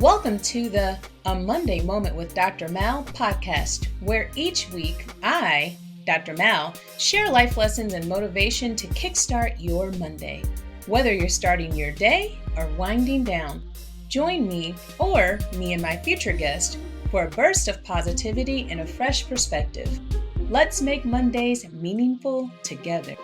Welcome to the A Monday Moment with Dr. Mal podcast, where each week I, Dr. Mal, share life lessons and motivation to kickstart your Monday. Whether you're starting your day or winding down, join me or me and my future guest for a burst of positivity and a fresh perspective. Let's make Mondays meaningful together.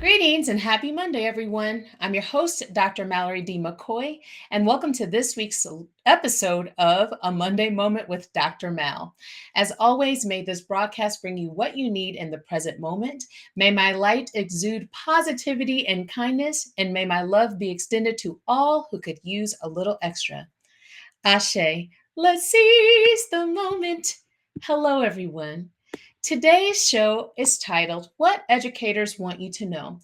Greetings and happy Monday, everyone. I'm your host, Dr. Mallory D. McCoy, and welcome to this week's episode of A Monday Moment with Dr. Mal. As always, may this broadcast bring you what you need in the present moment. May my light exude positivity and kindness, and may my love be extended to all who could use a little extra. Ashe, let's seize the moment. Hello, everyone. Today's show is titled, What Educators Want You to Know.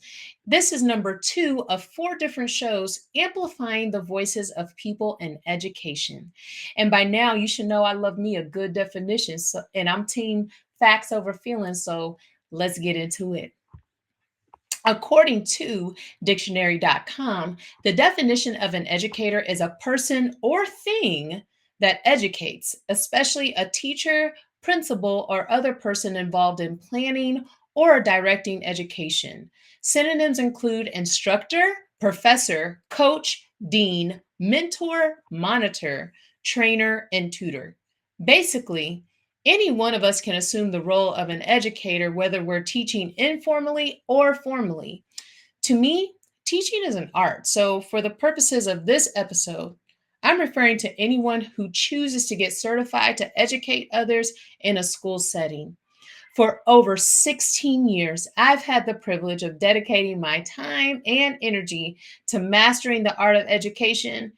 This is number 2 of 4 different shows amplifying the voices of people in education. And by now, you should know I love me a good definition, and I'm team facts over feelings, so let's get into it. According to dictionary.com, the definition of an educator is a person or thing that educates, especially a teacher, principal, or other person involved in planning or directing education. Synonyms include instructor, professor, coach, dean, mentor, monitor, trainer, and tutor. Basically, any one of us can assume the role of an educator, whether we're teaching informally or formally. To me, teaching is an art. So, for the purposes of this episode, I'm referring to anyone who chooses to get certified to educate others in a school setting. For over 16 years, I've had the privilege of dedicating my time and energy to mastering the art of education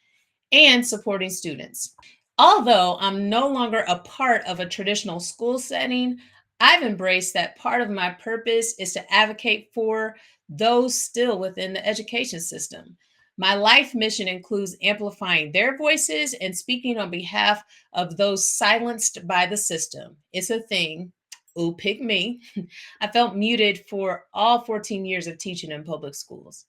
and supporting students. Although I'm no longer a part of a traditional school setting, I've embraced that part of my purpose is to advocate for those still within the education system. My life mission includes amplifying their voices and speaking on behalf of those silenced by the system. It's a thing. Ooh, pick me. I felt muted for all 14 years of teaching in public schools.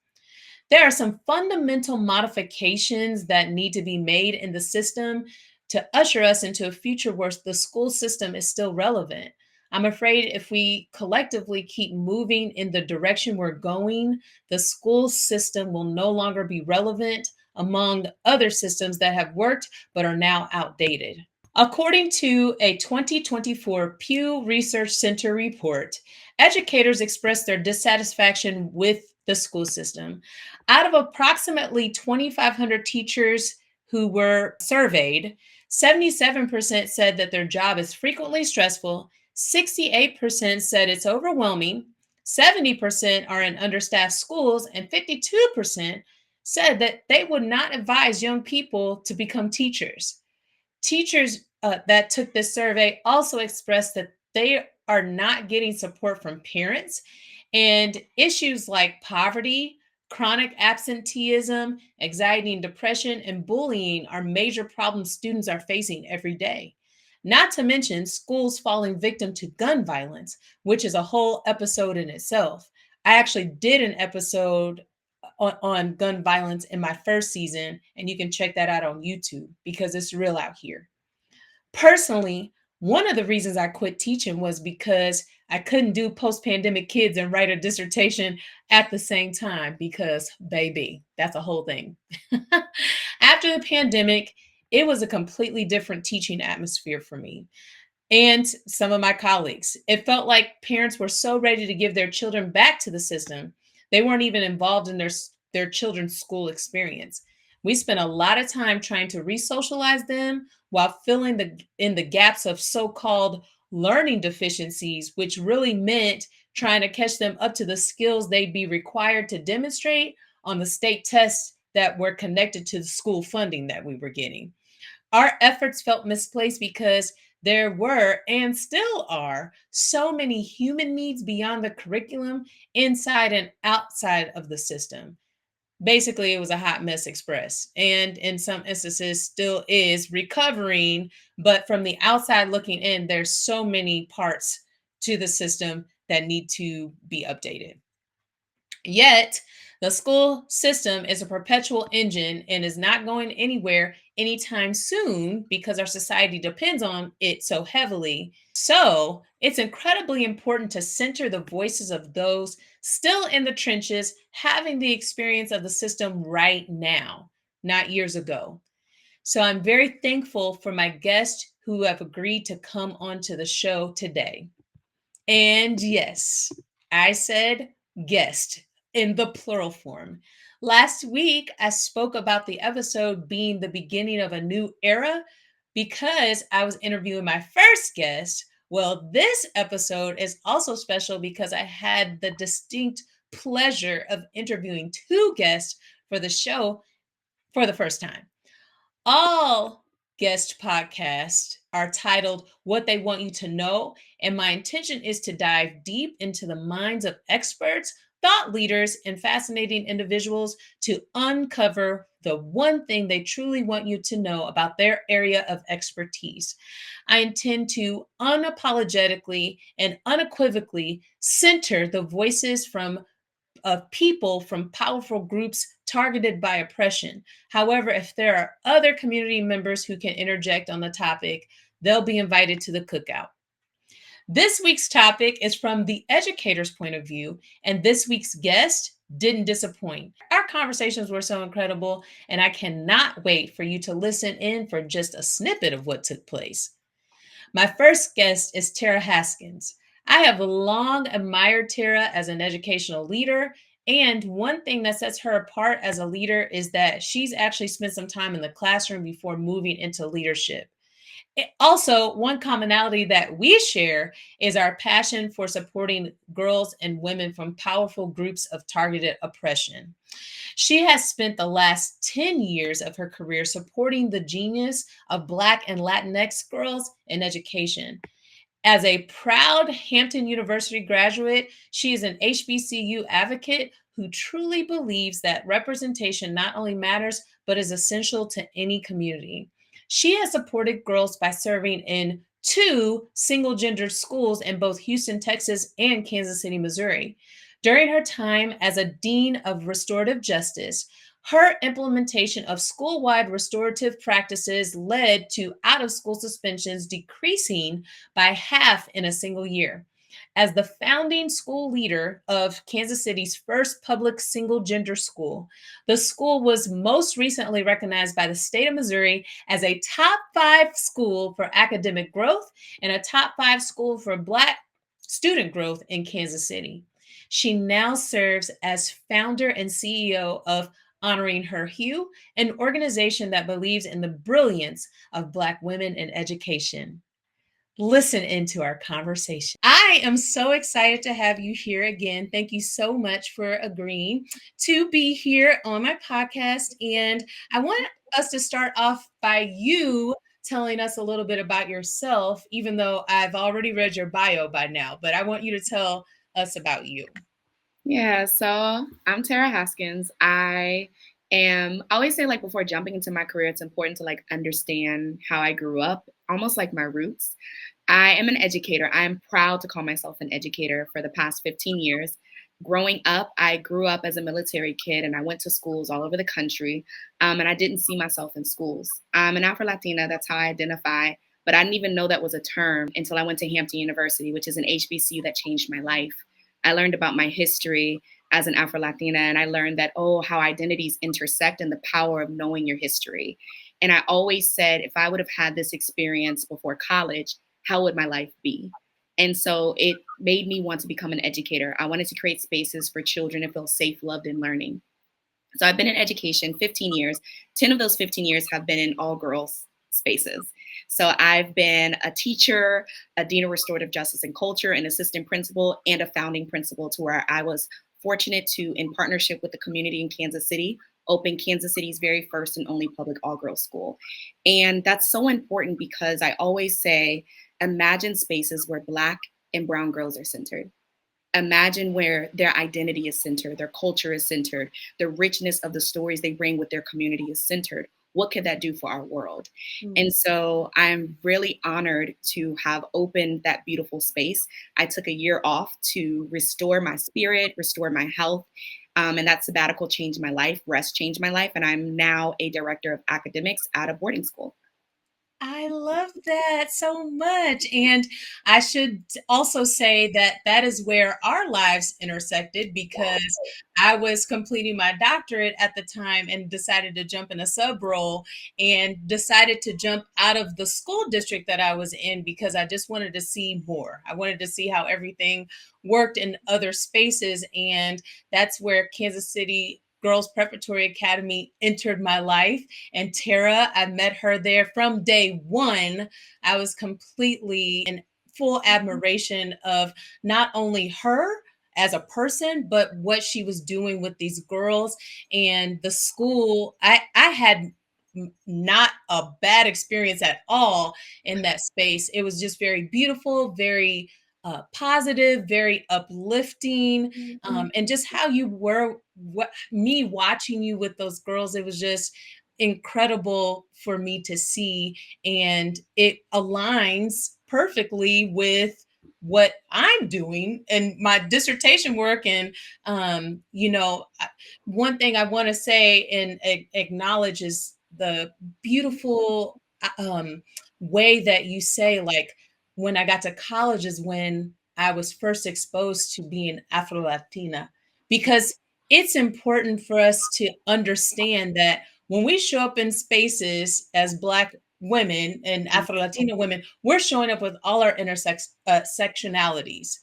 There are some fundamental modifications that need to be made in the system to usher us into a future where the school system is still relevant. I'm afraid if we collectively keep moving in the direction we're going, the school system will no longer be relevant among other systems that have worked but are now outdated. According to a 2024 Pew Research Center report, educators expressed their dissatisfaction with the school system. Out of approximately 2,500 teachers who were surveyed, 77% said that their job is frequently stressful, 68% said it's overwhelming, 70% are in understaffed schools, and 52% said that they would not advise young people to become teachers. Teachers that took this survey also expressed that they are not getting support from parents, and issues like poverty, chronic absenteeism, anxiety and depression, and bullying are major problems students are facing every day. Not to mention schools falling victim to gun violence, which is a whole episode in itself. I actually did an episode on gun violence in my first season, and you can check that out on YouTube because it's real out here. Personally, one of the reasons I quit teaching was because I couldn't do post-pandemic kids and write a dissertation at the same time because, baby, that's a whole thing. After the pandemic, it was a completely different teaching atmosphere for me and some of my colleagues. It felt like parents were so ready to give their children back to the system, they weren't even involved in their children's school experience. We spent a lot of time trying to re-socialize them while filling in the gaps of so-called learning deficiencies, which really meant trying to catch them up to the skills they'd be required to demonstrate on the state tests that were connected to the school funding that we were getting. Our efforts felt misplaced because there were and still are so many human needs beyond the curriculum, inside and outside of the system. Basically, it was a hot mess express, and in some instances still is recovering, but from the outside looking in, there's so many parts to the system that need to be updated. Yet, the school system is a perpetual engine and is not going anywhere anytime soon because our society depends on it so heavily. So, it's incredibly important to center the voices of those still in the trenches, having the experience of the system right now, not years ago. So, I'm very thankful for my guests who have agreed to come onto the show today. And yes, I said guest in the plural form. Last week, I spoke about the episode being the beginning of a new era because I was interviewing my first guest. Well, this episode is also special because I had the distinct pleasure of interviewing two guests for the show for the first time. All guest podcasts are titled What They Want You to Know, and my intention is to dive deep into the minds of experts, thought leaders, and fascinating individuals to uncover the one thing they truly want you to know about their area of expertise. I intend to unapologetically and unequivocally center the voices of people from powerful groups targeted by oppression. However, if there are other community members who can interject on the topic, they'll be invited to the cookout. This week's topic is from the educator's point of view, and this week's guest didn't disappoint. Our conversations were so incredible, and I cannot wait for you to listen in for just a snippet of what took place. My first guest is Tara Haskins. I have long admired Tara as an educational leader, and one thing that sets her apart as a leader is that she's actually spent some time in the classroom before moving into leadership. Also, one commonality that we share is our passion for supporting girls and women from powerful groups of targeted oppression. She has spent the last 10 years of her career supporting the genius of Black and Latinx girls in education. As a proud Hampton University graduate, she is an HBCU advocate who truly believes that representation not only matters, but is essential to any community. She has supported girls by serving in two single gender schools in both Houston, Texas, and Kansas City, Missouri. During her time as a dean of restorative justice, her implementation of school wide restorative practices led to out of school suspensions decreasing by half in a single year. As the founding school leader of Kansas City's first public single gender school, the school was most recently recognized by the state of Missouri as a top 5 school for academic growth and a top 5 school for Black student growth in Kansas City. She now serves as founder and CEO of Honoring Her Hue, an organization that believes in the brilliance of Black women in education. Listen into our conversation. I am so excited to have you here again. Thank you so much for agreeing to be here on my podcast. And I want us to start off by you telling us a little bit about yourself, even though I've already read your bio by now, but I want you to tell us about you. Yeah, so I'm Tara Haskins. I always say like before jumping into my career, it's important to like understand how I grew up, almost like my roots. I am an educator. I am proud to call myself an educator for the past 15 years. Growing up, I grew up as a military kid and I went to schools all over the country, and I didn't see myself in schools. I'm an Afro Latina, that's how I identify, but I didn't even know that was a term until I went to Hampton University, which is an HBCU that changed my life. I learned about my history as an Afro Latina, and I learned that, oh, how identities intersect and the power of knowing your history. And I always said, if I would have had this experience before college, how would my life be? And so it made me want to become an educator. I wanted to create spaces for children to feel safe, loved, and learning. So I've been in education 15 years. 10 of those 15 years have been in all girls spaces. So I've been a teacher, a dean of restorative justice and culture, an assistant principal, and a founding principal, to where I was fortunate to, in partnership with the community in Kansas City, open Kansas City's very first and only public all-girls school. And that's so important because I always say, imagine spaces where Black and brown girls are centered. Imagine where their identity is centered, their culture is centered, the richness of the stories they bring with their community is centered. what could that do for our world? Mm. And so I'm really honored to have opened that beautiful space. I took a year off to restore my spirit, restore my health. And that sabbatical changed my life, rest changed my life. And I'm now a director of academics at a boarding school. I love that so much. And I should also say that that is where our lives intersected because I was completing my doctorate at the time and decided to jump in a sub role and decided to jump out of the school district that I was in because I just wanted to see more. I wanted to see how everything worked in other spaces. And that's where Kansas City Girls Preparatory Academy entered my life. And Tara, I met her there from day one. I was completely in full admiration of not only her as a person, but what she was doing with these girls and the school. I had not a bad experience at all in that space. It was just very beautiful, very positive, very uplifting, and just how you were. What me watching you with those girls, it was just incredible for me to see, and it aligns perfectly with what I'm doing in my dissertation work. And one thing I want to say and acknowledge is the beautiful way that you say, like, when I got to college is when I was first exposed to being Afro Latina, because it's important for us to understand that when we show up in spaces as Black women and Afro Latina women, we're showing up with all our sectionalities,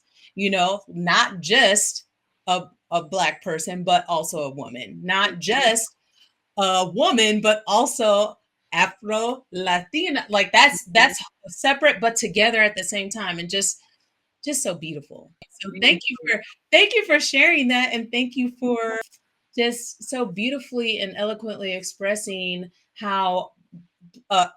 not just a Black person, but also a woman, not just a woman, but also Afro Latina. Like that's separate but together at the same time, and just so beautiful. So thank you for sharing that, and thank you for just so beautifully and eloquently expressing how uh,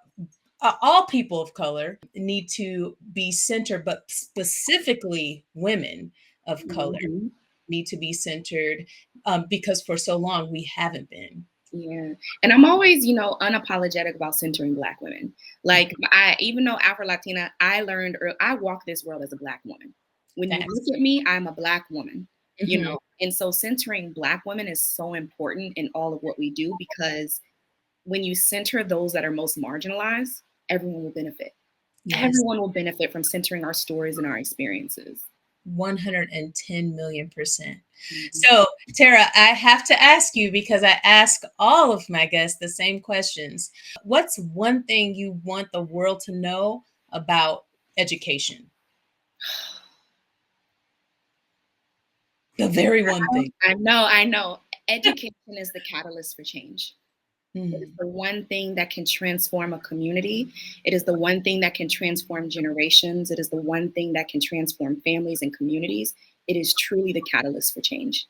all people of color need to be centered, but specifically women of color Mm-hmm. need to be centered, because for so long we haven't been. Yeah. And I'm always, unapologetic about centering Black women. Like, even though Afro Latina, I learned, or I walk this world as a Black woman. When you Facts. look at me, I'm a Black woman, Mhm. And so centering Black women is so important in all of what we do, because when you center those that are most marginalized, everyone will benefit. Yes. Everyone will benefit from centering our stories and our experiences. 110 million%. Mhm. So, Tara, I have to ask you, because I ask all of my guests the same questions. What's one thing you want the world to know about education? The very one thing. I know. Education is the catalyst for change. It is Mm. the one thing that can transform a community. It is the one thing that can transform generations. It is the one thing that can transform families and communities. It is truly the catalyst for change.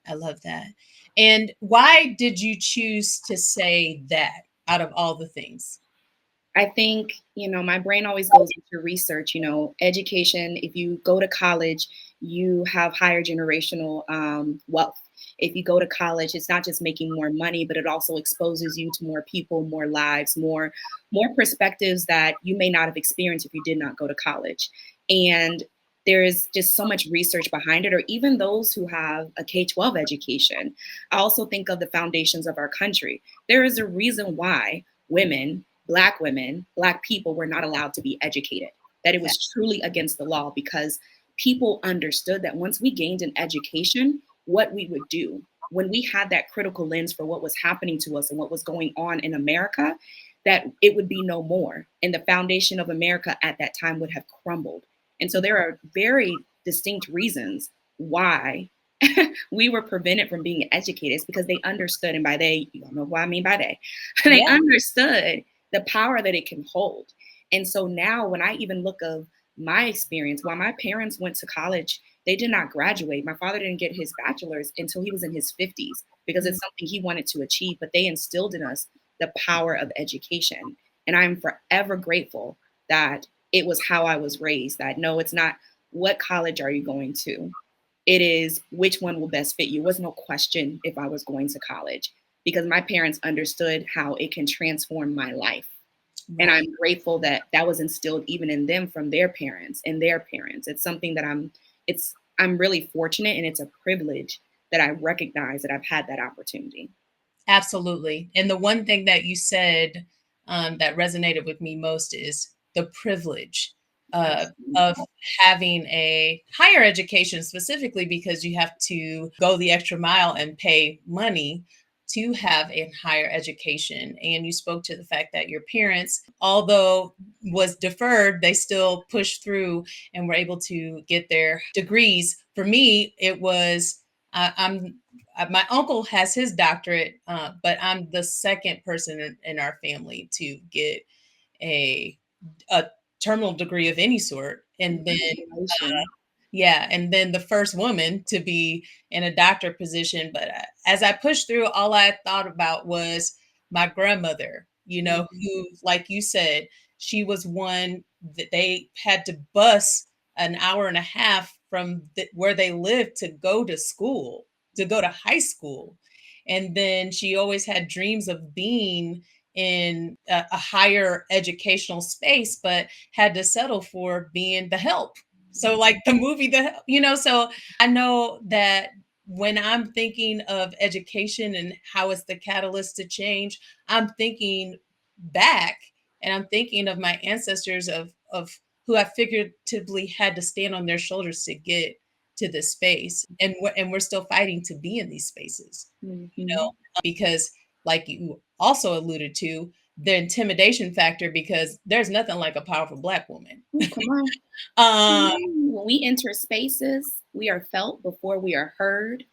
I love that. And why did you choose to say that out of all the things? I think, my brain always goes into research, education. If you go to college, you have higher generational wealth. If you go to college, it's not just making more money, but it also exposes you to more people, more lives, more perspectives that you may not have experienced if you did not go to college. And there is just so much research behind it, or even those who have a K-12 education. I also think of the foundations of our country. There is a reason why women, Black people were not allowed to be educated, that it was truly against the law, because people understood that once we gained an education, what we would do when we had that critical lens for what was happening to us and what was going on in America, that it would be no more. And the foundation of America at that time would have crumbled. And so there are very distinct reasons why we were prevented from being educated. It's because they understood, and by they, you don't know what I mean by they, they Yeah. understood the power that it can hold. And so now when I even look of my experience, while my parents went to college, they did not graduate. My father didn't get his bachelor's until he was in his 50s, because it's something he wanted to achieve, but they instilled in us the power of education. And I'm forever grateful that it was how I was raised, that no, it's not what college are you going to? It is which one will best fit you. There was no question if I was going to college. because my parents understood how it can transform my life. And Right. I'm grateful that that was instilled even in them from their parents and their parents. It's something that I'm really fortunate, and it's a privilege that I recognize that I've had that opportunity. Absolutely. And the one thing that you said that resonated with me most is the privilege of Absolutely. having a higher education, specifically because you have to go the extra mile and pay money to have a higher education. And you spoke to the fact that your parents, although was deferred, they still pushed through and were able to get their degrees. For me, it was I'm my uncle has his doctorate, but I'm the second person in our family to get a a terminal degree of any sort, and then Congratulations. yeah, and then the first woman to be in a doctor position. But as I pushed through, all I thought about was my grandmother, Mhm. who, like you said, she was one that they had to bus an hour and a half from where they lived to go to school, to go to high school. And then she always had dreams of being in a higher educational space, but had to settle for being the help. So like the movie, so I know that when I'm thinking of education and how it's the catalyst to change, I'm thinking back, and I'm thinking of my ancestors of who I figuratively had to stand on their shoulders to get to this space. And we're still fighting to be in these spaces, Mhm. because like you also alluded to, the intimidation factor, because there's nothing like a powerful Black woman. Ooh, come on. Um, When we enter spaces, we are felt before we are heard,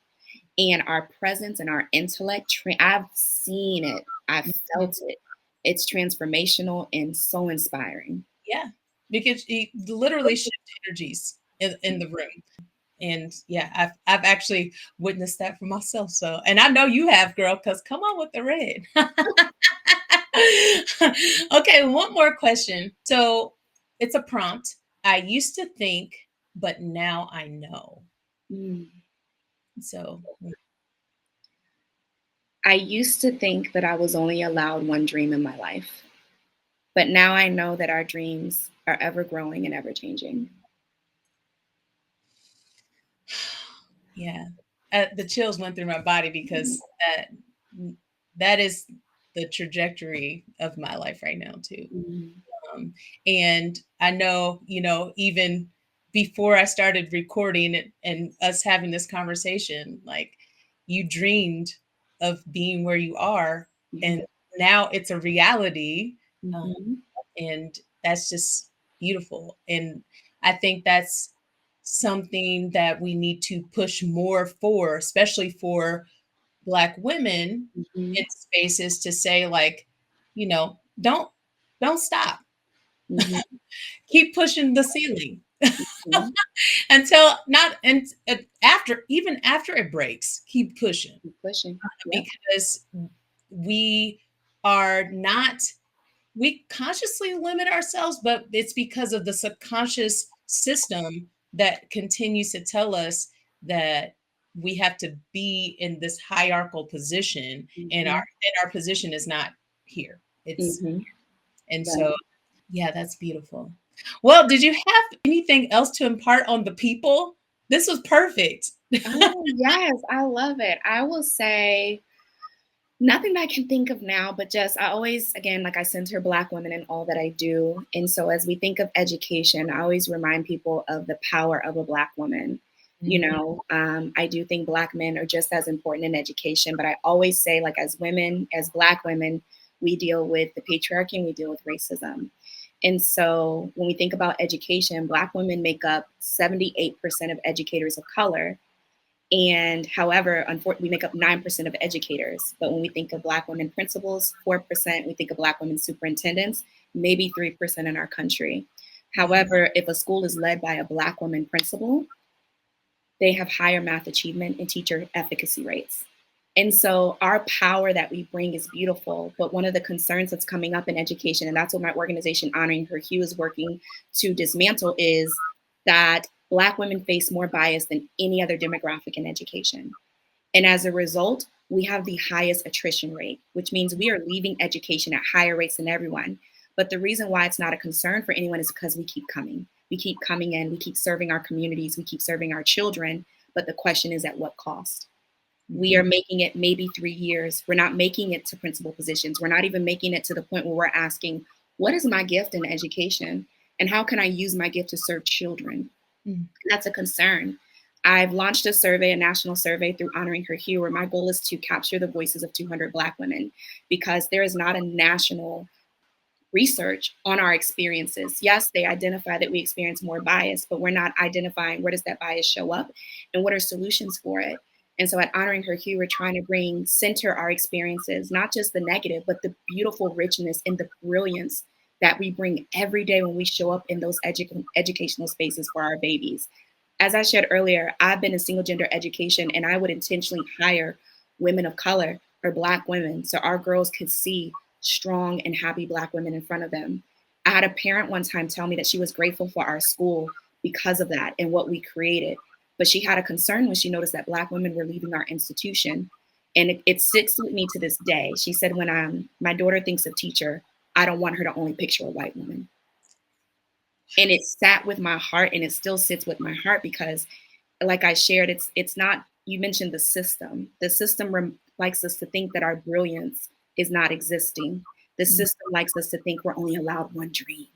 and our presence and our intellect. I've seen it. I've felt it. It's transformational and so inspiring. yeah, because you literally shift energies in the room. And yeah, I've actually witnessed that for myself. So, and I know you have, girl, because come on with the red. Okay, one more question. So it's a prompt. I used to think, but now I know. Mm. So I used to think that I was only allowed one dream in my life, but now I know that our dreams are ever growing and ever changing. yeah, the chills went through my body, because that is the trajectory of my life right now too. Mm. Um, and I know, even before I started recording it and us having this conversation, like you dreamed of being where you are, and Mhm. now it's a reality. Um, Mhm. and that's just beautiful. And I think that's something that we need to push more for, especially for Black women in Mhm. spaces, to say like, don't stop, Mhm. keep pushing the ceiling Mhm. until not and after, even after it breaks, keep pushing, Keep pushing. Yep. because we are not we consciously limit ourselves, but it's because of the subconscious system that continues to tell us that we have to be in this hierarchical position, and our Mhm. position is not here. It's Mhm. And so Right. yeah, that's beautiful. Well, did you have anything else to impart on the people? This was perfect. Oh, yes, I love it. I will say nothing that I can think of now, but just I always, again, like I center Black women in all that I do. And so as we think of education, I always remind people of the power of a Black woman. Mhm. I do think Black men are just as important in education, but I always say, like, as women, as Black women, we deal with the patriarchy and we deal with racism. And so when we think about education, Black women make up 78% of educators of color. And however, unfortunately, we make up 9% of educators. But when we think of Black women principals, 4%, we think of Black women superintendents, maybe 3% in our country. Yeah. However, if a school is led by a Black woman principal, they have higher math achievement and teacher efficacy rates. And so our power that we bring is beautiful. But one of the concerns that's coming up in education, and that's what my organization, Honoring Her Hue, is working to dismantle, is that Black women face more bias than any other demographic in education. And as a result, we have the highest attrition rate, which means we are leaving education at higher rates than everyone. But the reason why it's not a concern for anyone is because we keep coming. We keep coming in, we keep serving our communities, we keep serving our children. But the question is, at what cost? We are making it maybe 3 years. We're not making it to principal positions. We're not even making it to the point where we're asking, what is my gift in education? And how can I use my gift to serve children? That's a concern. I've launched a survey, a national survey through Honoring Her Hue, where my goal is to capture the voices of 200 Black women, because there is not a national research on our experiences. Yes, they identify that we experience more bias, but we're not identifying where does that bias show up and what are solutions for it. And so at Honoring Her Hue, we're trying to center our experiences, not just the negative, but the beautiful richness and the brilliance that we bring every day when we show up in those educational spaces for our babies. As I shared earlier, I've been in single gender education, and I would intentionally hire women of color or Black women so our girls could see strong and happy Black women in front of them. I had a parent one time tell me that she was grateful for our school because of that and what we created. But she had a concern when she noticed that Black women were leaving our institution. And it sits with me to this day. She said, when my daughter thinks of teacher, I don't want her to only picture a white woman. And it sat with my heart, and it still sits with my heart because, like I shared, it's not, you mentioned the system. The system likes us to think that our brilliance is not existing. The system likes us to think we're only allowed one dream.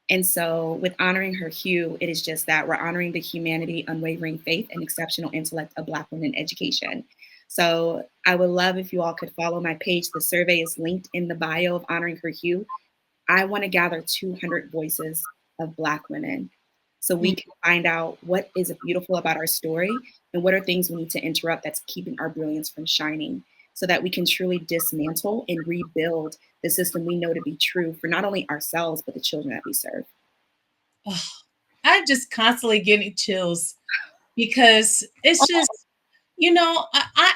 And so with Honoring Her Hue, it is just that we're honoring the humanity, unwavering faith, and exceptional intellect of Black women in education. So I would love if you all could follow my page. The survey is linked in the bio of Honoring Her Hue. I want to gather 200 voices of Black women so we can find out what is beautiful about our story and what are things we need to interrupt that's keeping our brilliance from shining, so that we can truly dismantle and rebuild the system we know to be true for not only ourselves, but the children that we serve. Oh, I'm just constantly getting chills because it's just, I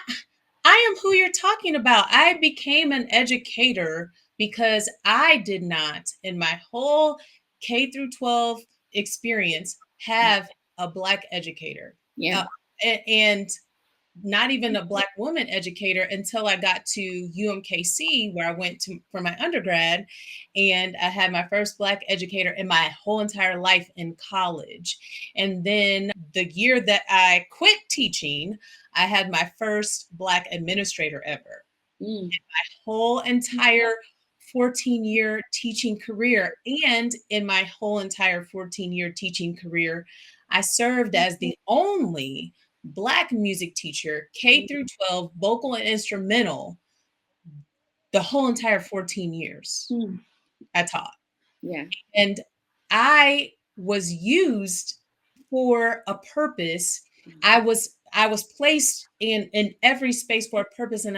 am who you're talking about. I became an educator because I did not, in my whole K through 12 experience, have a Black educator. Yeah. And not even a Black woman educator until I got to UMKC, where I went to for my undergrad, and I had my first Black educator in my whole entire life in college. And then the year that I quit teaching, I had my first Black administrator ever. In my whole entire 14-year teaching career, and in my whole entire 14-year teaching career, I served as the only Black music teacher, K through 12, vocal and instrumental, the whole entire 14 years I taught. Yeah. And I was used for a purpose. I was placed in every space for a purpose. And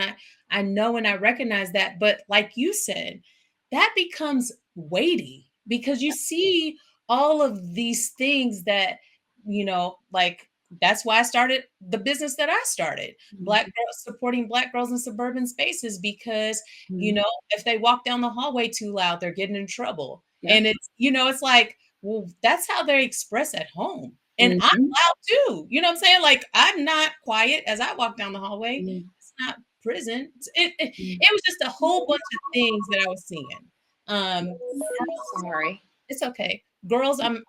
I know and I recognize that. But like you said, that becomes weighty because you see all of these things that, like that's why I started the business that I started, Black girls supporting Black girls in suburban spaces, because, if they walk down the hallway too loud, they're getting in trouble. Yeah. And it's like, well, that's how they express at home. And I'm loud too. You know what I'm saying? Like, I'm not quiet as I walk down the hallway. It's not prison. It was just a whole bunch of things that I was seeing. Sorry. It's okay. Girls, I'm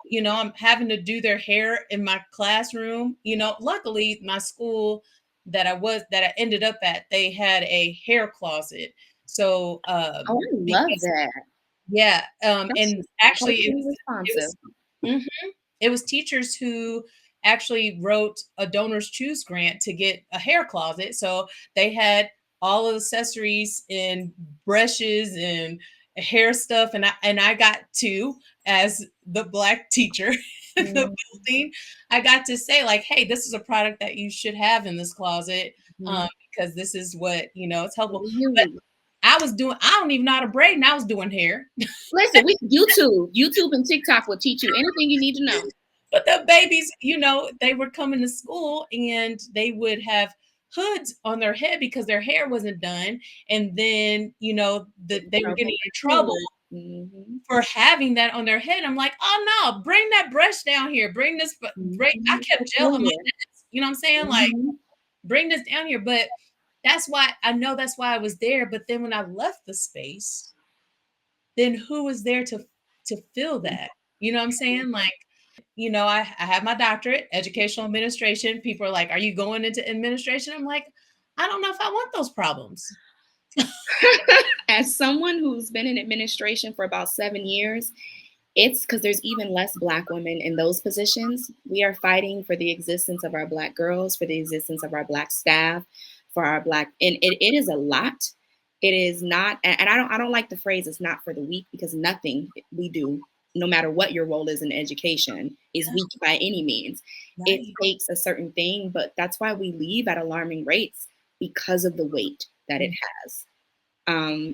having to do their hair in my classroom. Luckily my school that I ended up at, they had a hair closet. So I love that. Yeah. And actually it was teachers who actually wrote a Donors Choose grant to get a hair closet. So they had all of the accessories and brushes and hair stuff. And I got to, as the Black teacher in the building, I got to say, like, hey, this is a product that you should have in this closet, because this is what, it's helpful. But I don't even know how to braid, and I was doing hair. Listen, YouTube and TikTok will teach you anything you need to know. But the babies, they were coming to school and they would have hoods on their head because their hair wasn't done. And then, they were getting in trouble for having that on their head. I'm like, oh no, bring that brush down here. Bring this, I kept gel on my head. You know what I'm saying? Like, bring this down here. But that's why I was there. But then when I left the space, then who was there to fill that? You know what I'm saying? Like, I have my doctorate, educational administration. People are like, "Are you going into administration?" I'm like, I don't know if I want those problems. As someone who's been in administration for about 7 years, it's because there's even less Black women in those positions. We are fighting for the existence of our Black girls, for the existence of our Black staff, for our Black, and it is a lot. It is not, and I don't like the phrase "it's not for the weak," because nothing we do, no matter what your role is in education, is Yeah, weak by any means. It right. takes a certain thing, but that's why we leave at alarming rates, because of the weight that it Mm. has,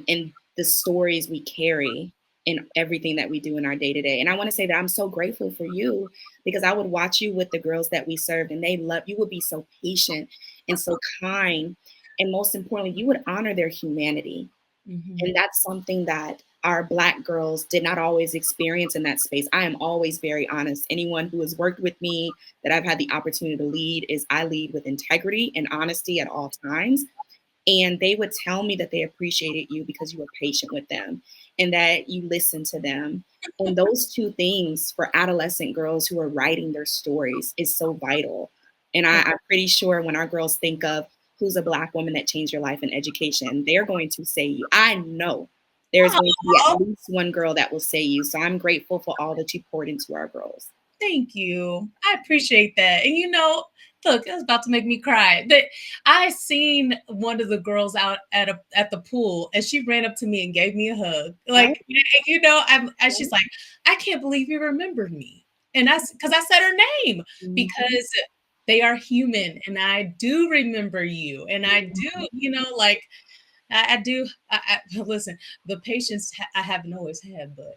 and the stories we carry in everything that we do in our day to day. And I want to say that I'm so grateful for you, because I would watch you with the girls that we served, and they love you, would be so patient and so kind. And most importantly, you would honor their humanity. Mhm. And that's something that our Black girls did not always experience in that space. I am always very honest. Anyone who has worked with me that I've had the opportunity to lead, is I lead with integrity and honesty at all times. And they would tell me that they appreciated you because you were patient with them and that you listened to them. And those two things for adolescent girls who are writing their stories is so vital. And I'm pretty sure when our girls think of who's a Black woman that changed your life in education, they're going to say you. I know there's going to be Oh, at least one girl that will say you. So I'm grateful for all that you poured into our girls. thank you. I appreciate that. And look, it was about to make me cry. But I seen one of the girls out at the pool, and she ran up to me and gave me a hug. Right? Like, she's like, I can't believe you remembered me. And because I said her name, Mhm. because they are human, and I do remember you, and I do, like I do. Listen, the patience I haven't always had, but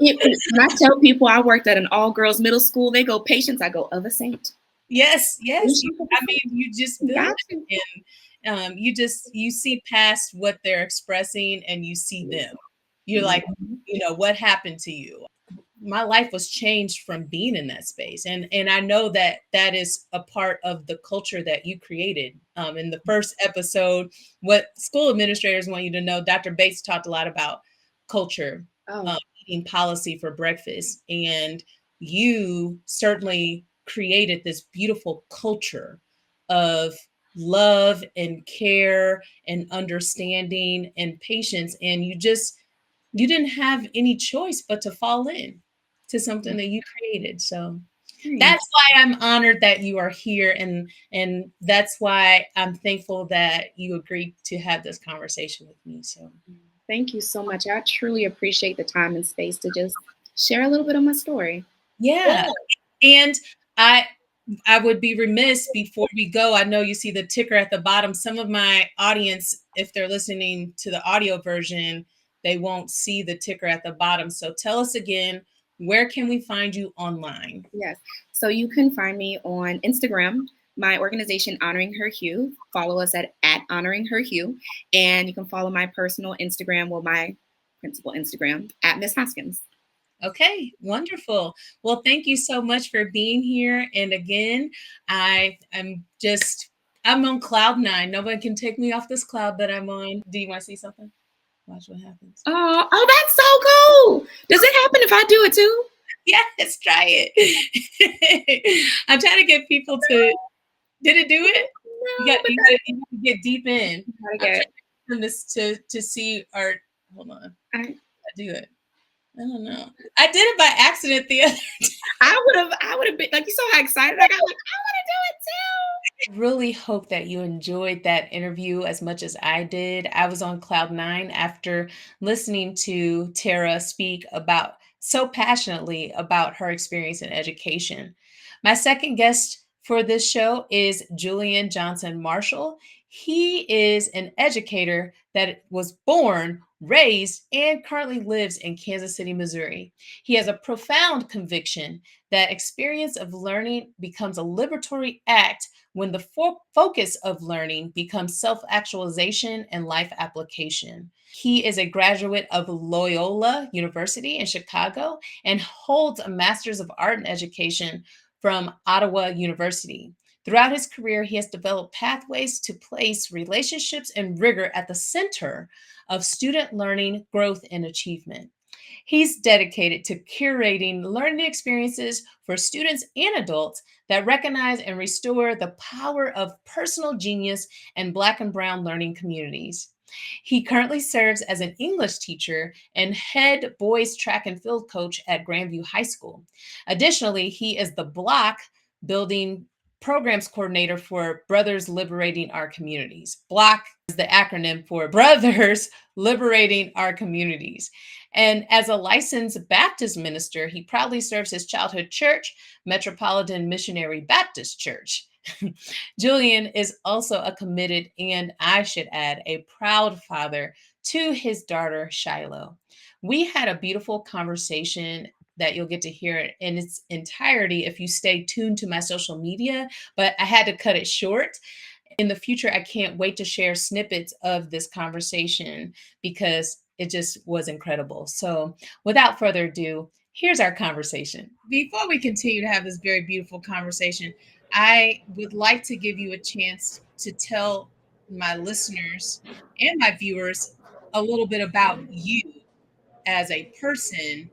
It, when I tell people I worked at an all girls middle school, they go, "Patience." I go, "Of a saint." yes, yes. Patience of a I saint. mean, you just You feel got it, to. and you see past what they're expressing, and you see them. You're like, Mhm. what happened to you? My life was changed from being in that space, and I know that that is a part of the culture that you created. In the first episode, what school administrators want you to know, Dr. Bates talked a lot about culture, Oh, um, eating policy for breakfast, and you certainly created this beautiful culture of love and care and understanding and patience, and you didn't have any choice but to fall in to something that you created. So thank that's why I'm honored that you are here, and that's why I'm thankful that you agreed to have this conversation with me. So you. Thank you so much. I truly appreciate the time and space to just share a little bit of my story. yeah. And I I would be remiss before we go. I know you see the ticker at the bottom. Some of my audience, if they're listening to the audio version, they won't see the ticker at the bottom. So tell us again, where can we find you online? Yes. So you can find me on Instagram, my organization Honoring Her Hue. Follow us at Honoring Her Hue. And you can follow my personal Instagram, well, my principal Instagram, at Miss Haskins. Okay, wonderful. Well, thank you so much for being here. And again, I'm on cloud nine. Nobody can take me off this cloud that I'm on. Do you want to see something? Watch what happens. Oh, that's so cool. Does it happen if I do it too? Yes, try it. I'm trying to get people to. Did it do it? No, but You got to get deep in. that's how to I'm trying get. to get them to see art. Hold on. I, I do it. I don't know. I did it by accident the other. I would have been like, you saw how excited I got. Like, I want to do it too. Really hope that you enjoyed that interview as much as I did. I was on cloud nine after listening to Tara speak about so passionately about her experience in education. My second guest for this show is Julian Johnson Marshall. He is an educator that was born, raised, and currently lives in Kansas City, Missouri. He has a profound conviction that experience of learning becomes a liberatory act when the focus of learning becomes self actualization and life application. He is a graduate of Loyola University in Chicago and holds a Master's of Art in Education from Ottawa University. Throughout his career, he has developed pathways to place relationships and rigor at the center of student learning, growth, and achievement. He's dedicated to curating learning experiences for students and adults that recognize and restore the power of personal genius in Black and Brown learning communities. He currently serves as an English teacher and head boys track and field coach at Grandview High School. Additionally, he is the block building programs coordinator for Brothers Liberating Our Communities. Block is the acronym for Brothers Liberating Our Communities. And as a licensed Baptist minister, he proudly serves his childhood church, Metropolitan Missionary Baptist Church. Julian is also a committed and, I should add, a proud father to his daughter, Shiloh. We had a beautiful conversation that you'll get to hear in its entirety if you stay tuned to my social media, but I had to cut it short. In the future, I can't wait to share snippets of this conversation because it just was incredible. So, without further ado, here's our conversation. Before we continue to have this very beautiful conversation, I would like to give you a chance to tell my listeners and my viewers a little bit about you as a person,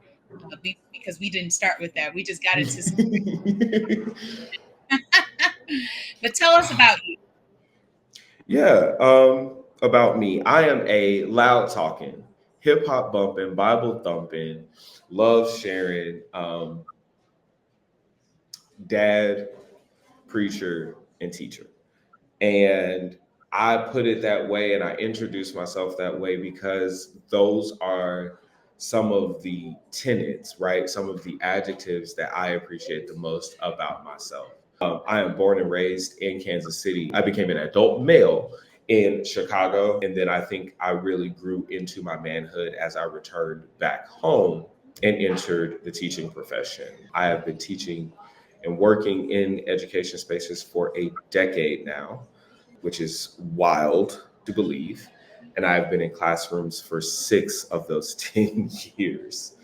because we didn't start with that. We just got into some. But tell us about you. Yeah, about me. I am a loud talking, hip hop bumping, Bible thumping, love sharing, dad, preacher, and teacher. And I put it that way and I introduce myself that way because those are some of the tenets, right? Some of the adjectives that I appreciate the most about myself. I am born and raised in Kansas City. I became an adult male in Chicago. And then I think I really grew into my manhood as I returned back home and entered the teaching profession. I have been teaching and working in education spaces for a decade now, which is wild to believe. And I've been in classrooms for 6 of those 10 years.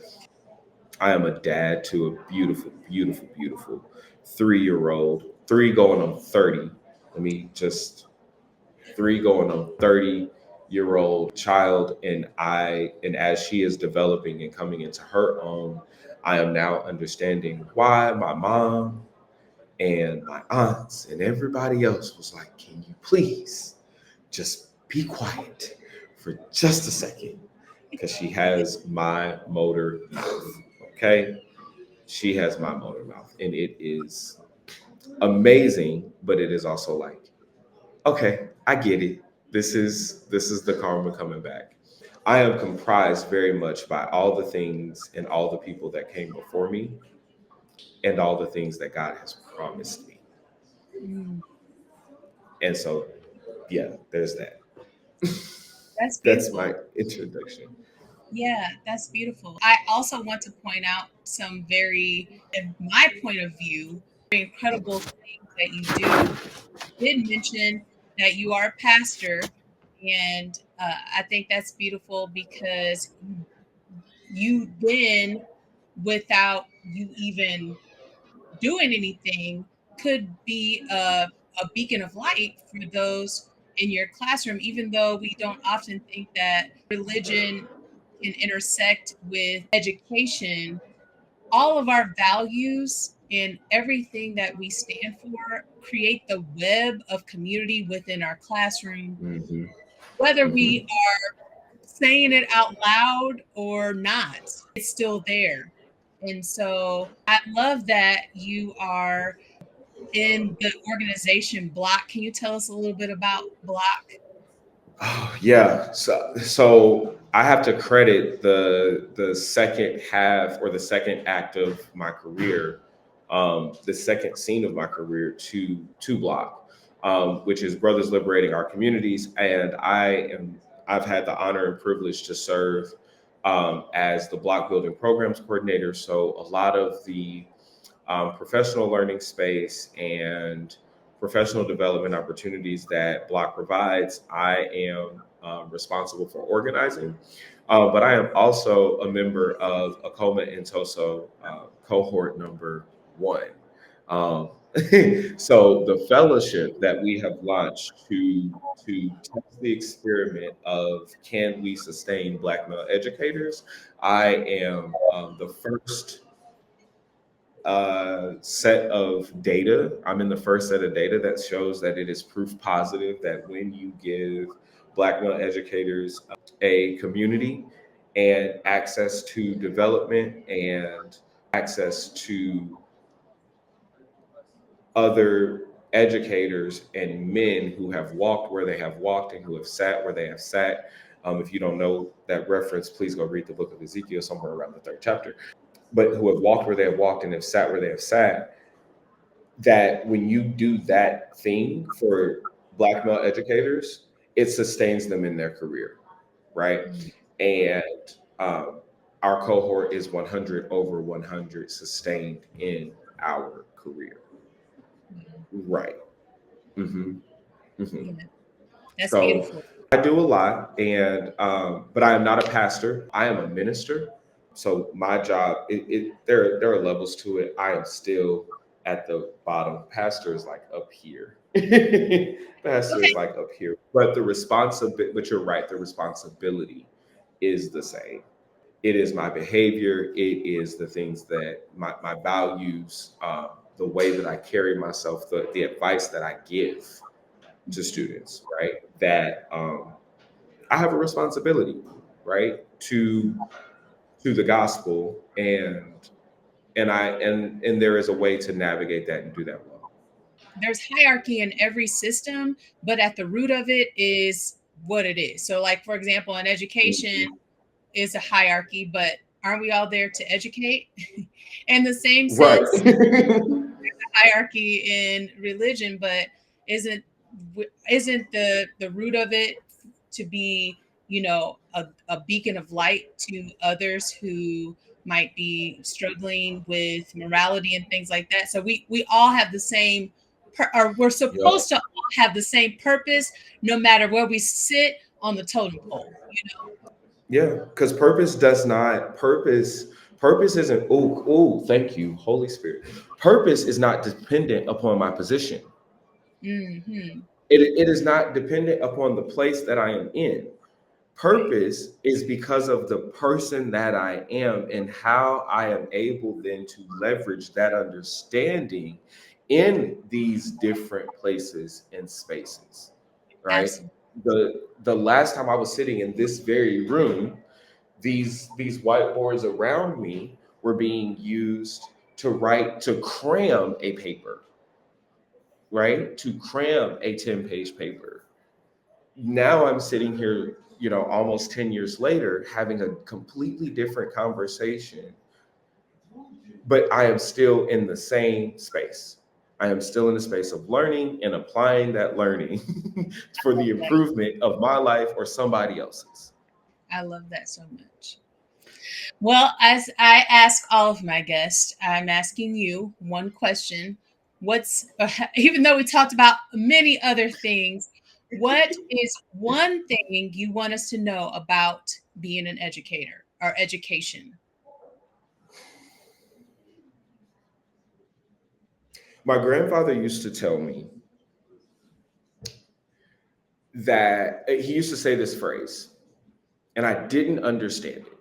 I am a dad to a beautiful, beautiful, beautiful 3-year-old, 3 going on 30. Let me just 3 going on 30-year-old child. And as she is developing and coming into her own, I am now understanding why my mom and my aunts and everybody else was like, can you please just be quiet for just a second? Because she has my motor mouth. Okay. She has my motor mouth. And it is amazing, but it is also like, okay, I get it. This is the karma coming back. I am comprised very much by all the things and all the people that came before me and all the things that God has promised me. Mm, And so, yeah, there's that. that's That's beautiful. my introduction. Yeah, that's beautiful. I also want to point out some very, in my point of view, very incredible things that you do. You did mention that you are a pastor, and I think that's beautiful because you then, without you even doing anything, could be a beacon of light for those in your classroom, even though we don't often think that religion can intersect with education. All of our values and everything that we stand for create the web of community within our classroom, Hmm. whether we Hmm. are saying it out loud or not, it's still there. And so I love that you are in the organization Block. Can you tell us a little bit about Block? Oh, yeah. So I have to credit the second half or the second act of my career, the second scene of my career to Block, which is Brothers Liberating Our Communities, and I've had the honor and privilege to serve as the Block Building Programs Coordinator. So a lot of the professional learning space and professional development opportunities that Block provides, I am responsible for organizing. But I am also a member of Acoma and Toso cohort number 1. So the fellowship that we have launched to test the experiment of can we sustain Black male educators, I am the first set of data. I'm in the first set of data that shows that it is proof positive that when you give Black male educators a community and access to development and access to other educators and men who have walked where they have walked and who have sat where they have sat. If you don't know that reference, please go read the book of Ezekiel somewhere around the third chapter. But who have walked where they have walked and have sat where they have sat, that when you do that thing for Black male educators, it sustains them in their career, right? And um, our cohort is 100 over 100 sustained in our career. Right. hmm hmm Yeah, that's So beautiful. I do a lot, and but I am not a pastor. I am a minister. So my job, there are levels to it. I am still at the bottom. Pastor is like up here. Pastor is Okay. like up here. But the responsibility, but you're right, the responsibility is the same. It is my behavior. It is the things that my values, the way that I carry myself, the advice that I give to students, right? That I have a responsibility, right, to the gospel, and there is a way to navigate that and do that well. There's hierarchy in every system, but at the root of it is what it is. So, like, for example, in education Mhm. is a hierarchy, but aren't we all there to educate? In the same Right. sense, hierarchy in religion, but isn't isn't the root of it to be, a beacon of light to others who might be struggling with morality and things like that? So we all have the same or we're Yep. supposed to all have the same purpose no matter where we sit on the totem pole. Yeah, because purpose isn't, thank you, Holy Spirit. Purpose is not dependent upon my position. Hmm. It is not dependent upon the place that I am in. Right. Purpose is because of the person that I am and how I am able then to leverage that understanding in these different places and spaces, right? Absolutely. The last time I was sitting in this very room, these whiteboards around me were being used to cram a paper, right? To cram a 10-page paper. Now I'm sitting here, almost 10 years later, having a completely different conversation, but I am still in the same space. I am still in the space of learning and applying that learning for the Like, improvement of my life or somebody else's. I love that so much. Well, as I ask all of my guests, I'm asking you one question. What's, even though we talked about many other things, what is one thing you want us to know about being an educator or education? My grandfather used to tell me that he used to say this phrase, and I didn't understand it.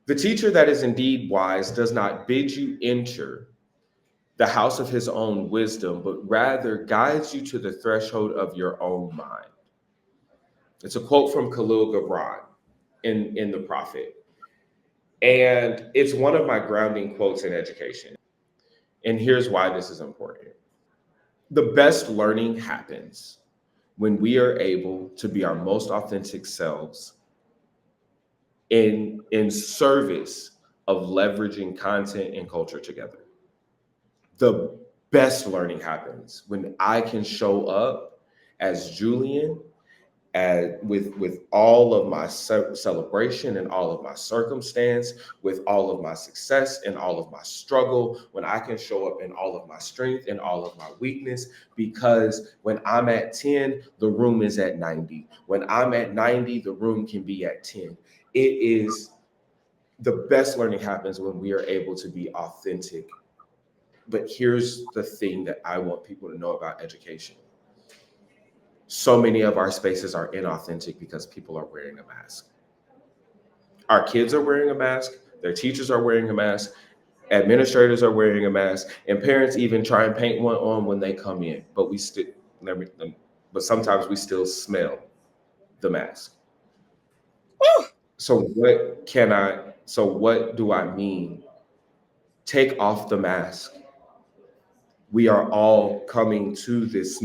The teacher that is indeed wise does not bid you enter the house of his own wisdom, but rather guides you to the threshold of your own mind. It's a quote from Khalil Gibran in The Prophet. And it's one of my grounding quotes in education. And here's why this is important. The best learning happens when we are able to be our most authentic selves in service of leveraging content and culture together. The best learning happens when I can show up as Julian, with all of my celebration and all of my circumstance, with all of my success and all of my struggle, when I can show up in all of my strength and all of my weakness, because when I'm at 10, the room is at 90. When I'm at 90, the room can be at 10. It is the best learning happens when we are able to be authentic But here's the thing that I want people to know about education. So many of our spaces are inauthentic because people are wearing a mask. Our kids are wearing a mask, their teachers are wearing a mask, administrators are wearing a mask, and parents even try and paint one on when they come in. But but sometimes we still smell the mask. Woo! So what do I mean? Take off the mask. We are all coming to this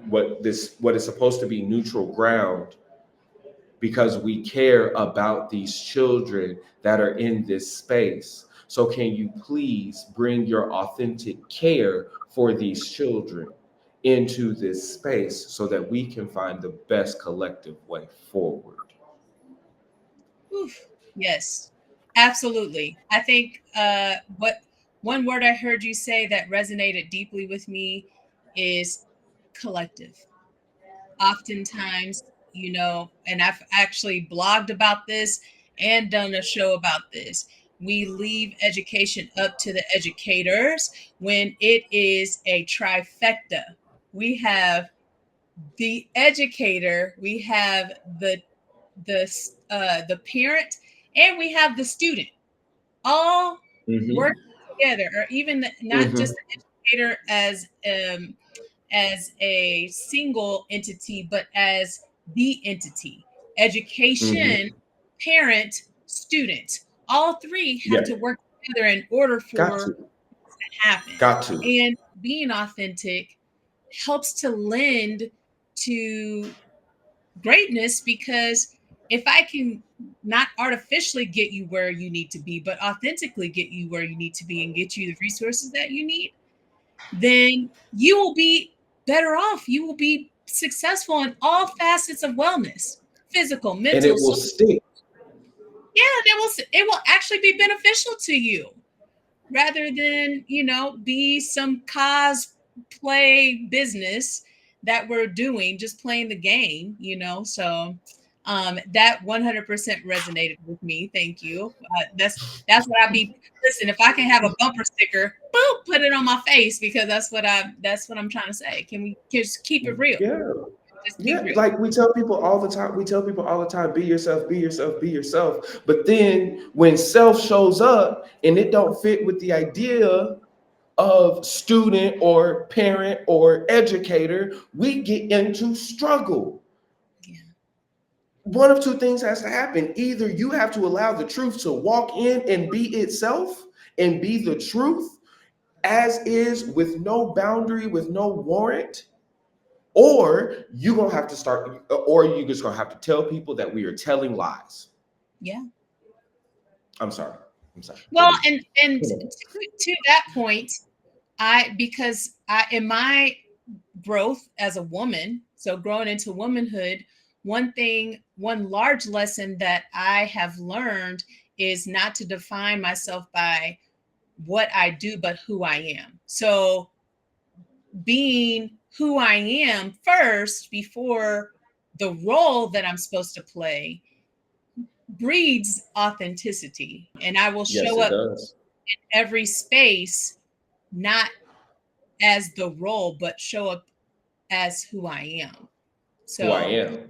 what is supposed to be neutral ground because we care about these children that are in this space. So can you please bring your authentic care for these children into this space so that we can find the best collective way forward? Oof. Yes, absolutely. I think what one word I heard you say that resonated deeply with me is collective. Oftentimes, and I've actually blogged about this and done a show about this. We leave education up to the educators when it is a trifecta. We have the educator, we have the parent, and we have the student all Mm-hmm. working together, or even not just Mm-hmm. the educator as a single entity, but as the entity. Education, Mm-hmm. parent, student. All three have Yeah. to work together in order Got for to. it to happen. Got to. And being authentic helps to lend to greatness, because if I can not artificially get you where you need to be, but authentically get you where you need to be and get you the resources that you need, then you will be better off. You will be successful in all facets of wellness, physical, And mental, it will social. stick. Yeah, it will actually be beneficial to you, rather than be some cosplay business that we're doing, just playing the game. So that 100% resonated with me. Thank you. That's what I be. Listen, if I can have a bumper sticker, boom, put it on my face, because that's what I'm trying to say. Can we just keep it real? Yeah. Just keep Yeah, real. like we tell people all the time. We tell people all the time, be yourself, be yourself, be yourself. But then when self shows up and it don't fit with the idea of student or parent or educator, we get into struggle. Yeah. One of two things has to happen. Either you have to allow the truth to walk in and be itself and be the truth as is, with no boundary, with no warrant, or you're gonna have to start, or you're just gonna have to tell people that we are telling lies. Yeah. I'm sorry. I'm sorry. Go Well, ahead. and Come on. to that point, because in my growth as a woman, so growing into womanhood, one large lesson that I have learned is not to define myself by what I do, but who I am. So being who I am first before the role that I'm supposed to play breeds authenticity. And I will Yes, show it up does. in every space, not as the role, but show up as who I am. Who I So am.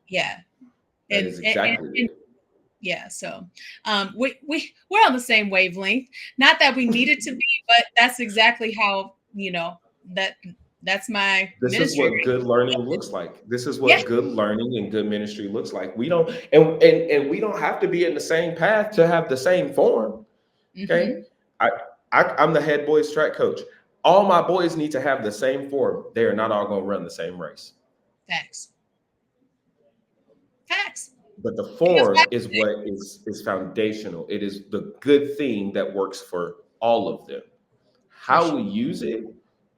yeah, That and is and, and, exactly and it. yeah, so we're on the same wavelength. Not that we need it to be, but that's exactly how that that's my This is ministry. what good learning looks like. This is Yeah. what good learning and good ministry looks like. We don't, and we don't have to be in the same path to have the same form. Mm-hmm. Okay. I, I'm the head boys track coach. All my boys need to have the same form. They are not all going to run the same race. Facts. Facts. But the It goes form back is to what is foundational. It is the good thing that works for all of them. for How we sure. use it,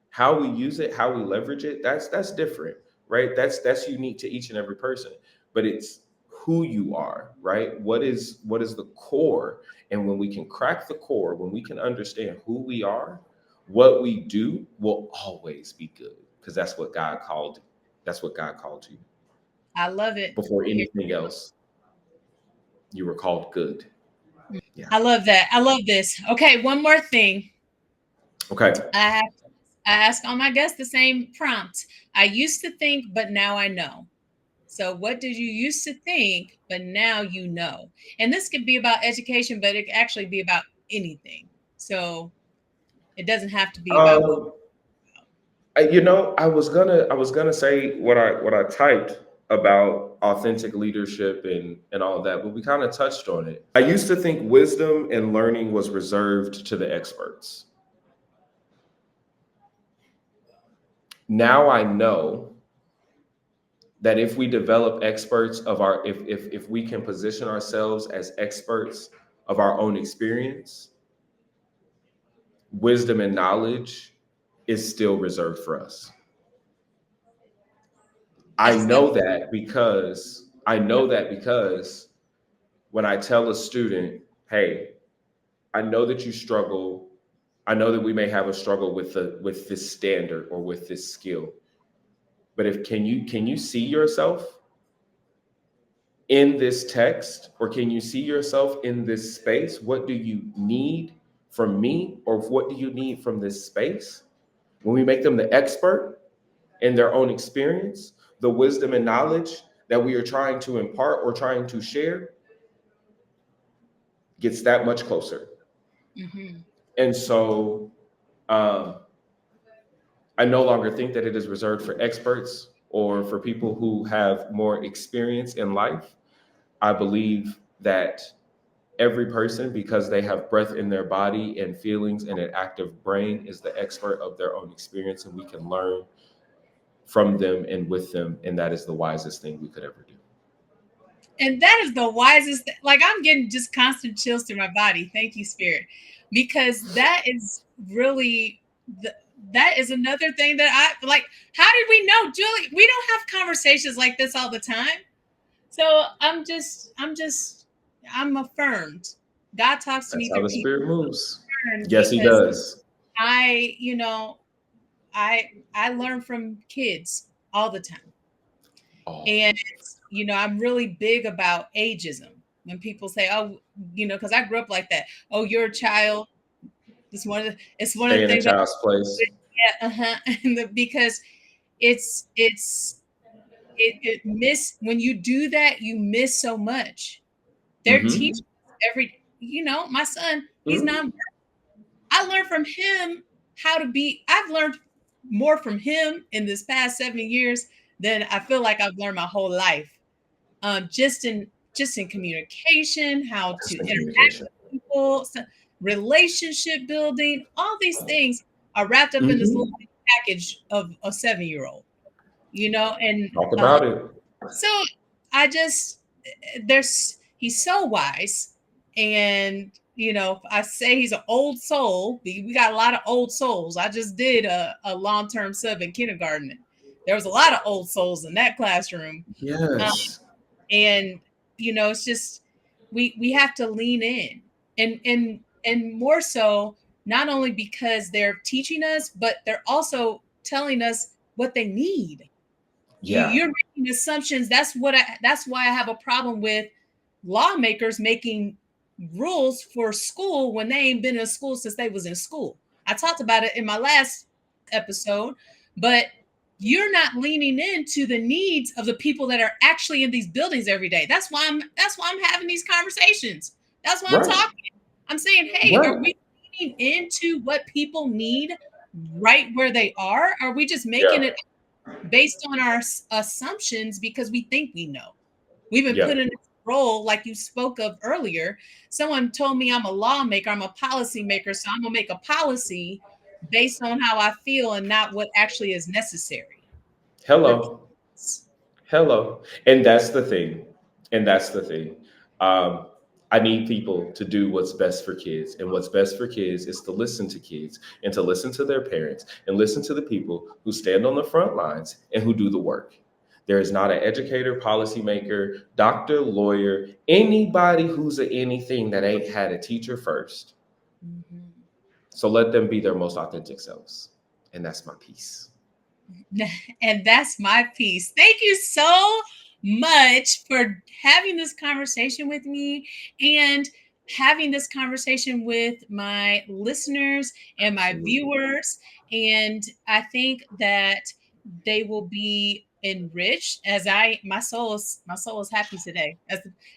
how we use it, how we leverage it, that's different, right? That's unique to each and every person. But it's who you are, right? What is the core? And when we can crack the core, when we can understand who we are, what we do will always be good. Because that's what God called you. I love it. Before Here. anything else, you were called good. Yeah. I love that. I love this. Okay, one more thing. Okay. I ask all my guests the same prompt. I used to think, but now I know. So, what did you used to think, but now you know? And this could be about education, but it could actually be about anything. So, it doesn't have to be about what. Um, I was gonna say what I typed about authentic leadership and all that, but we kind of touched on it. I used to think wisdom and learning was reserved to the experts. Now I know that if we develop experts of our if we can position ourselves as experts of our own experience, wisdom and knowledge is still reserved for us. That's good. I know that because when I tell a student, hey, I know that you struggle. I know that we may have a struggle with this standard or with this skill. But if can you see yourself in this text, or can you see yourself in this space? What do you need from me, or what do you need from this space? When we make them the expert in their own experience, the wisdom and knowledge that we are trying to impart or trying to share gets that much closer. Mm-hmm. And so um, I no longer think that it is reserved for experts or for people who have more experience in life. I believe that every person, because they have breath in their body and feelings and an active brain, is the expert of their own experience, and we can learn from them and with them. And that is the wisest thing we could ever do. And that is the wisest. Like, I'm getting just constant chills through my body. Thank you, Spirit, because that is really the, that is another thing that I like. How did we know, Julie? We don't have conversations like this all the time. So I'm affirmed. God talks to That's me how through the people, spirit moves. Yes, he because does. I, you know, I learn from kids all the time. Oh, And, I'm really big about ageism. When people say, oh, because I grew up like that. Oh, you're a child. It's one of the stay in a things I, child's place. yeah, because it miss when you do that, you miss so much. They're Mm-hmm. teaching my son, he's Mm-hmm. not. I learned from him how to be. I've learned more from him in this past 7 years than I feel like I've learned my whole life. Just in communication, how to Just in interact communication. with people, relationship building, all these things are wrapped up in this little Mm-hmm. package of a 7-year-old, and Talk about it. so I just he's so wise, and I say he's an old soul. We got a lot of old souls. I just did a long-term sub in kindergarten. There was a lot of old souls in that classroom. Um, Yes. and it's just we have to lean in, and more so, not only because they're teaching us, but they're also telling us what they need. Yeah. You're making assumptions. That's why I have a problem with lawmakers making rules for school when they ain't been in school since they was in school. I talked about it in my last episode, but you're not leaning into the needs of the people that are actually in these buildings every day. That's why I'm having these conversations. That's why I'm Right. talking. I'm saying, hey, are Right. we leaning into what people need right where they are? Are we just making Yeah. it based on our assumptions because we think we know? We've been Yeah. put in this role, like you spoke of earlier. Someone told me I'm a lawmaker, I'm a policy maker, so I'm gonna make a policy based on how I feel and not what actually is necessary for Hello. kids. Hello. And that's the thing. And that's the thing. Um, I need people to do what's best for kids. And what's best for kids is to listen to kids and to listen to their parents and listen to the people who stand on the front lines and who do the work. There is not an educator, policymaker, doctor, lawyer, anybody who's a anything that ain't had a teacher first. Mhm. So let them be their most authentic selves. And that's my piece. And that's my piece. Thank you so much for having this conversation with me. And having this conversation with my listeners and my Absolutely. viewers. And I think that they will be enriched my soul is happy today,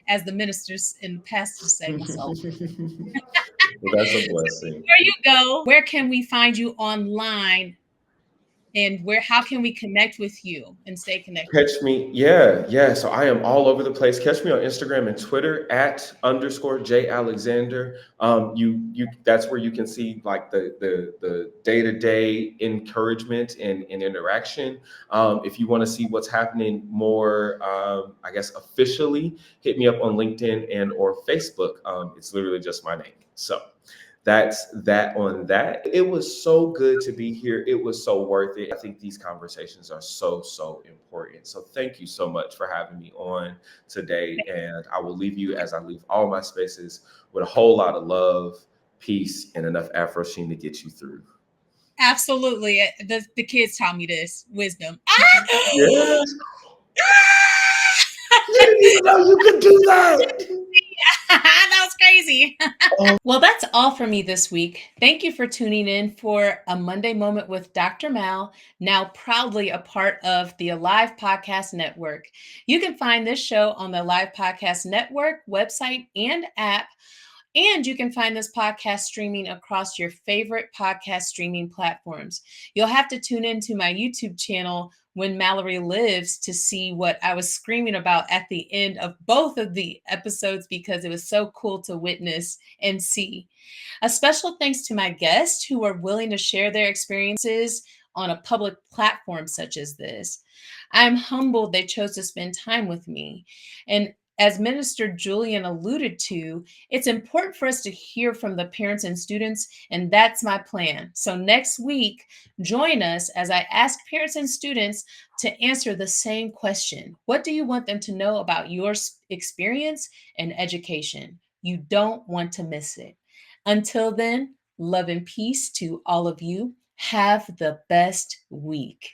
as the ministers and the pastors say, my soul. Well, that's a blessing. There you go. Where can we find you online, and how can we connect with you and stay connected? Catch me, yeah. So I am all over the place. Catch me on Instagram and Twitter at _J Alexander. That's where you can see like the day-to-day encouragement and interaction. If you want to see what's happening more, I guess officially, hit me up on LinkedIn and or Facebook. It's literally just my name. So that's that on that. It was so good to be here. It was so worth it. I think these conversations are so important. So thank you so much for having me on today. And I will leave you, as I leave all my spaces, with a whole lot of love, peace, and enough Afro sheen to get you through. Absolutely. The kids taught me this wisdom. Yes. You didn't even know you could do that. That was crazy. Well, that's all for me this week. Thank you for tuning in for a Monday Moment with Dr. Mal, now proudly a part of the Alive Podcast Network. You can find this show on the Alive Podcast Network website and app. And you can find this podcast streaming across your favorite podcast streaming platforms. You'll have to tune into my YouTube channel, When Mallory Lives, to see what I was screaming about at the end of both of the episodes, because it was so cool to witness and see. A special thanks to my guests who are willing to share their experiences on a public platform such as this. I'm humbled they chose to spend time with me. And as Minister Julian alluded to, it's important for us to hear from the parents and students, and that's my plan. So next week, join us as I ask parents and students to answer the same question. What do you want them to know about your experience and education? You don't want to miss it. Until then, love and peace to all of you. Have the best week.